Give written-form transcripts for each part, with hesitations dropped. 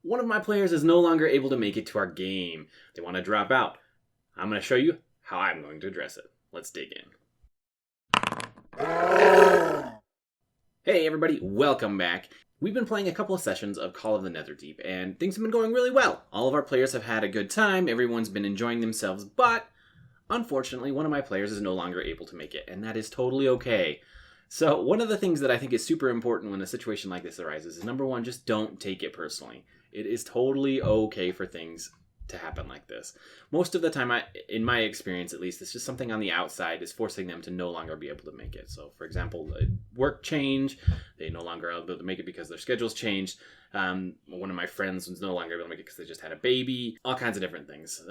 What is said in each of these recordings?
one of my players is no longer able to make it to our game. They want to drop out. I'm going to show you how I'm going to address it. Let's dig in. Hey everybody, welcome back. We've been playing a couple of sessions of Call of the Netherdeep, and things have been going really well. All of our players have had a good time, everyone's been enjoying themselves, but unfortunately one of my players is no longer able to make it, and that is totally okay. So one of the things that I think is super important when a situation like this arises is, number one, just don't take it personally. It is totally okay for things to happen like this. Most of the time, in my experience at least, it's just something on the outside is forcing them to no longer be able to make it. So for example, work change, they no longer are able to make it because their schedule's changed. One of my friends was no longer able to make it because they just had a baby, all kinds of different things.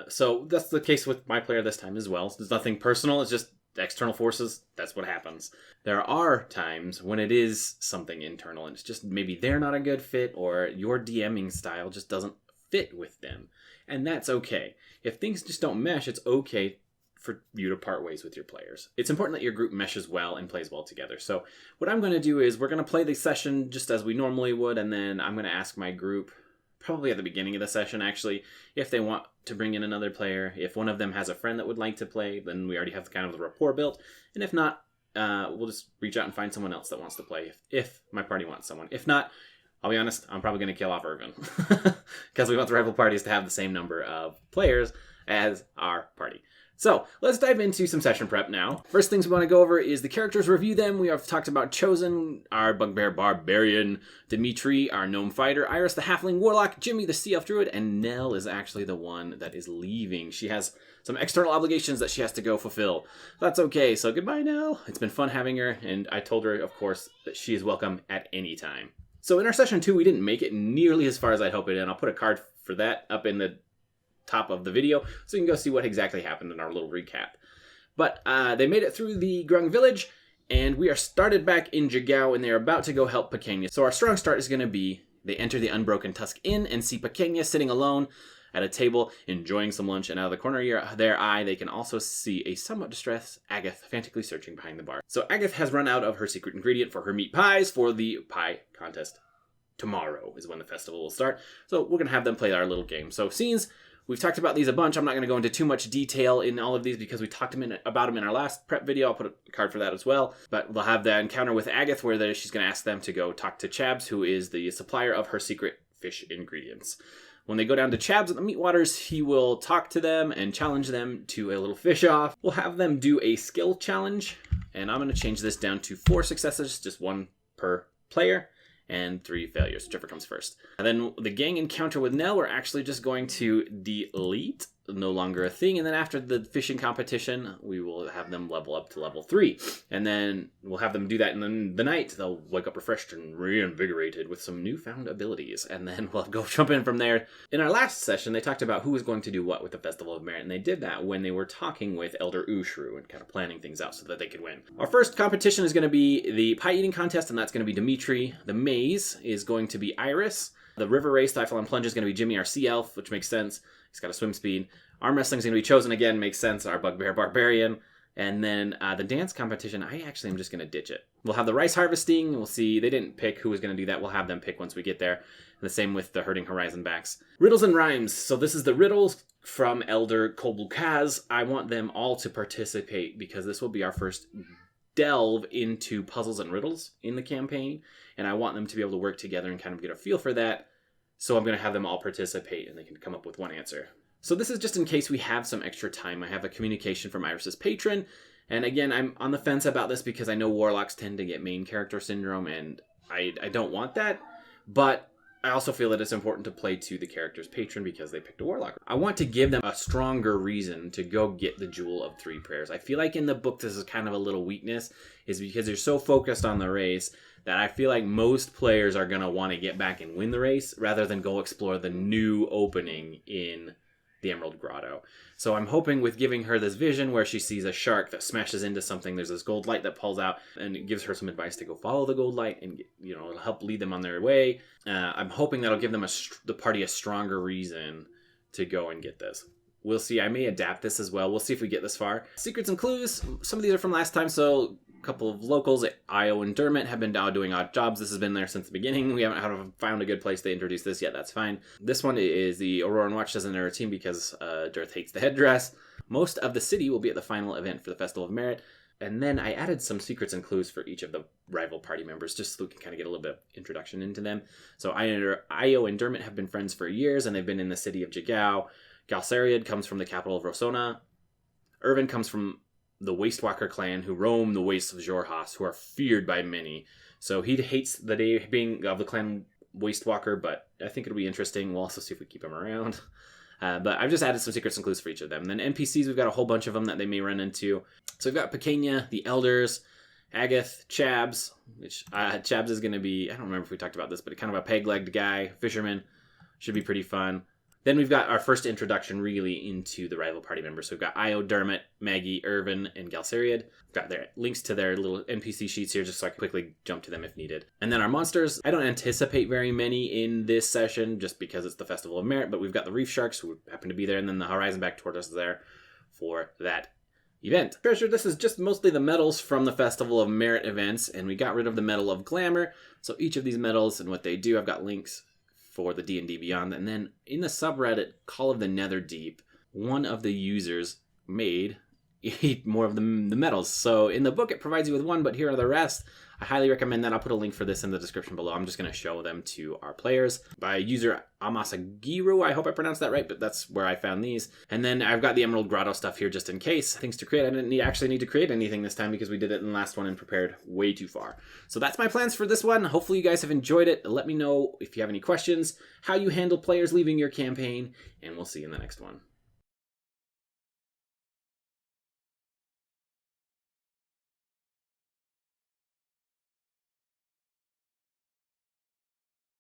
So that's the case with my player this time as well. So there's nothing personal, it's just external forces, that's what happens. There are times when it is something internal and it's just maybe they're not a good fit or your DMing style just doesn't fit with them. And that's okay. If things just don't mesh, it's okay for you to part ways with your players. It's important that your group meshes well and plays well together. So what I'm going to do is we're going to play the session just as we normally would, and then I'm going to ask my group, probably at the beginning of the session actually, if they want to bring in another player. If one of them has a friend that would like to play, then we already have kind of the rapport built. And if not, we'll just reach out and find someone else that wants to play if my party wants someone. If not, I'll be honest, I'm probably going to kill off Irvin because we want the rival parties to have the same number of players as our party. So let's dive into some session prep now. First things we want to go over is the characters, review them. We have talked about Chosen, our Bugbear Barbarian, Dimitri, our Gnome Fighter, Iris, the Halfling Warlock, Jimmy, the Sea Elf Druid, and Nell is actually the one that is leaving. She has some external obligations that she has to go fulfill. That's okay, so goodbye, Nell. It's been fun having her, and I told her, of course, that she is welcome at any time. So in our session 2, we didn't make it nearly as far as I'd hope it, and I'll put a card for that up in the top of the video so you can go see what exactly happened in our little recap. But they made it through the Grung village, and we are started back in Jagao, and they're about to go help Pequeña. So our strong start is going to be they enter the Unbroken Tusk Inn and see Pequeña sitting alone at a table enjoying some lunch, and out of the corner of their eye they can also see a somewhat distressed Agath frantically searching behind the bar. So Agath has run out of her secret ingredient for her meat pies for the pie contest. Tomorrow is when the festival will start, so we're going to have them play our little game. So scenes, we've talked about these a bunch. I'm not going to go into too much detail in all of these because we talked about them in our last prep video. I'll put a card for that as well. But we'll have the encounter with Agath where she's going to ask them to go talk to Chabs, who is the supplier of her secret fish ingredients. When they go down to Chabs at the Meatwaters, he will talk to them and challenge them to a little fish-off. We'll have them do a skill challenge, and I'm going to change this down to 4 successes, just 1 per player, and 3 failures, whichever comes first. And then the gang encounter with Nell, we're actually just going to delete, no longer a thing, and then after the fishing competition, we will have them level up to level 3. And then we'll have them do that, and then the night, they'll wake up refreshed and reinvigorated with some newfound abilities, and then we'll go jump in from there. In our last session, they talked about who was going to do what with the Festival of Merit, and they did that when they were talking with Elder Ushru and kind of planning things out so that they could win. Our first competition is going to be the pie eating contest, and that's going to be Dimitri. The maze is going to be Iris. The river race, Typhon Plunge, is going to be Jimmy, our sea elf, which makes sense. He's got a swim speed. Arm wrestling is going to be Chosen again, makes sense. Our Bugbear Barbarian. And then the dance competition, I actually am just going to ditch it. We'll have the rice harvesting. We'll see. They didn't pick who was going to do that. We'll have them pick once we get there. And the same with the Herding Horizon backs. Riddles and rhymes. So this is the riddles from Elder Kolbukaz. I want them all to participate because this will be our first delve into puzzles and riddles in the campaign. And I want them to be able to work together and kind of get a feel for that. So I'm going to have them all participate and they can come up with one answer. So this is just in case we have some extra time. I have a communication from Iris's patron. And again, I'm on the fence about this because I know warlocks tend to get main character syndrome and I don't want that. But I also feel that it's important to play to the character's patron because they picked a warlock. I want to give them a stronger reason to go get the Jewel of 3 Prayers. I feel like in the book this is kind of a little weakness, is because they're so focused on the race that I feel like most players are going to want to get back and win the race rather than go explore the new opening in the Emerald Grotto. So I'm hoping with giving her this vision where she sees a shark that smashes into something, there's this gold light that pulls out, and it gives her some advice to go follow the gold light and, it'll help lead them on their way. I'm hoping that'll give them the party a stronger reason to go and get this. We'll see. I may adapt this as well. We'll see if we get this far. Secrets and clues. Some of these are from last time, so couple of locals, Io and Dermot, have been now doing odd jobs. This has been there since the beginning. We haven't found a good place to introduce this yet. That's fine. This one is the Auroran Watch doesn't enter a team because Dearth hates the headdress. Most of the city will be at the final event for the Festival of Merit. And then I added some secrets and clues for each of the rival party members, just so we can kind of get a little bit of introduction into them. So Io and Dermot have been friends for years, and they've been in the city of Jigao. Galsariad comes from the capital of Rosona. Irvin comes from the Wastewalker clan, who roam the wastes of Jorhas, who are feared by many. So he hates the day being of the clan Wastewalker, but I think it'll be interesting. We'll also see if we keep him around. But I've just added some secrets and clues for each of them. Then NPCs, we've got a whole bunch of them that they may run into. So we've got Pequeña, the Elders, Agath, Chabs, which Chabs is going to be, I don't remember if we talked about this, but kind of a peg-legged guy, fisherman. Should be pretty fun. Then we've got our first introduction really into the rival party members. So we've got Io, Dermot, Maggie, Irvin, and Galsariad. We've got their links to their little NPC sheets here just so I can quickly jump to them if needed. And then our monsters, I don't anticipate very many in this session just because it's the Festival of Merit, but we've got the Reef Sharks who happen to be there, and then the Horizonback Tortoise there for that event. Treasure, this is just mostly the medals from the Festival of Merit events, and we got rid of the Medal of Glamour. So each of these medals and what they do, I've got links for the D&D Beyond. And then in the subreddit Call of the Netherdeep, one of the users made more of the medals. So in the book it provides you with one, but here are the rest. I highly recommend that. I'll put a link for this in the description below. I'm just going to show them to our players by user Amasagiru. I hope I pronounced that right, but that's where I found these. And then I've got the Emerald Grotto stuff here just in case. Things to create. I didn't actually need to create anything this time because we did it in the last one and prepared way too far. So that's my plans for this one. Hopefully you guys have enjoyed it. Let me know if you have any questions, how you handle players leaving your campaign, and we'll see you in the next one.